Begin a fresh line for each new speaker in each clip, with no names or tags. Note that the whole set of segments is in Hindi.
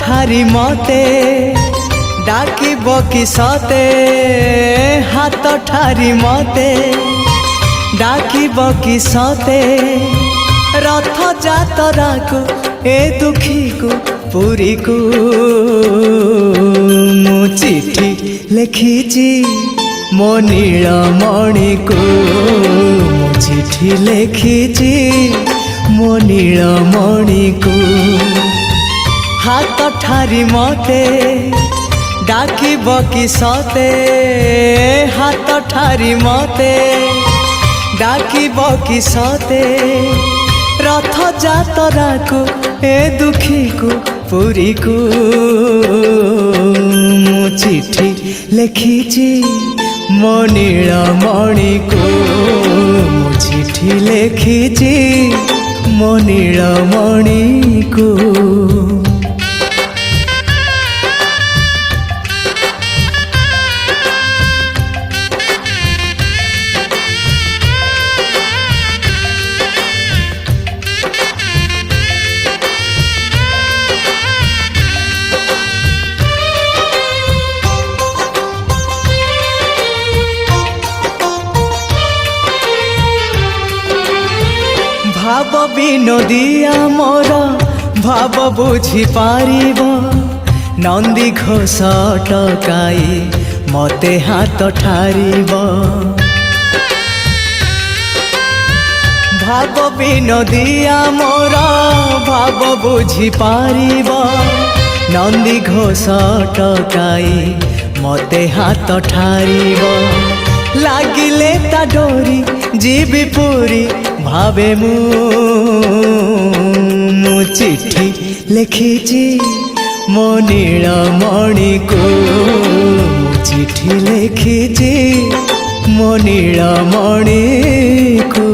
ठारी मते डाकिब कि सते हाथ ठारी मते डाकिब कि सते रथ जातरा को ए दुखी को पुरी को मु चिठी लिखिची मो नीलमणि को मु चिठी लिखिची मो नीलमणि को हाथ ठारी मते डाकिब कि सते हाथ ठारी मते डाकिब कि सते रथ जातरा को ए दुखी को पुरी को मु चिठी लिखिची मो नीलमणि को मु चिठी लिखिची मो नीलमणि को। भाव विनोदिया मोर भाव बुझी पारिब नंदी घोष टकाई मते हाथ ठारिब भाव विनोदिया मोर भाव बुझी पारिब नंदी घोष टकाई मते हाथ ठारिब लागिले ता डोरी जीवी पूरी भावे मु चिठी लिखिची मो नीलमणि को मु चिठी लिखिची मो नीलमणि को।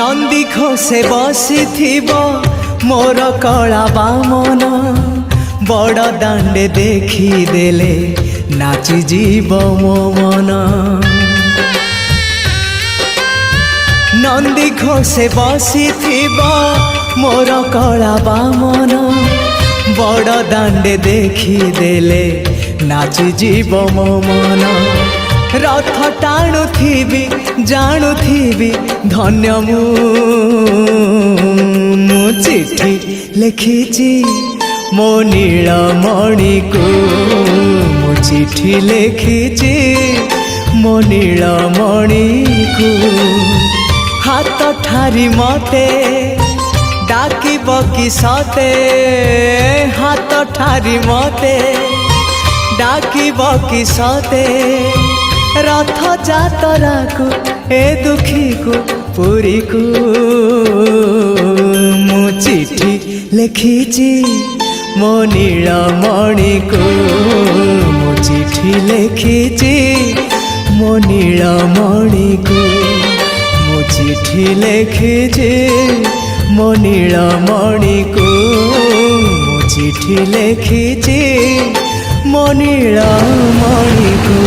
नंदी घोषे बसी मोर कला बामन बड़ दांडे देखी देले नाची जीव मो मन नंदी घोषे बसी मोर कला बामन बड़ दांडे देखी देले नाची जीव मो मन रथ टाणुथिबी जाणुथिबी धन्य मु चिठी लिखिची मो नीलमणि को मु चिठी लिखिची मो नीलमणि को हाथ ठारी मते डाकिब कि सते हाथ ठारी मते डाकिब कि सते रथ जातरा को ए दुखी को पुरी को मु चिठी लिखिची मो नीलमणि को मु चिठी लिखिची मो नीलमणि को मु चिठी लिखिची मो नीलमणि को मु चिठी लिखिची मो नीलमणि को।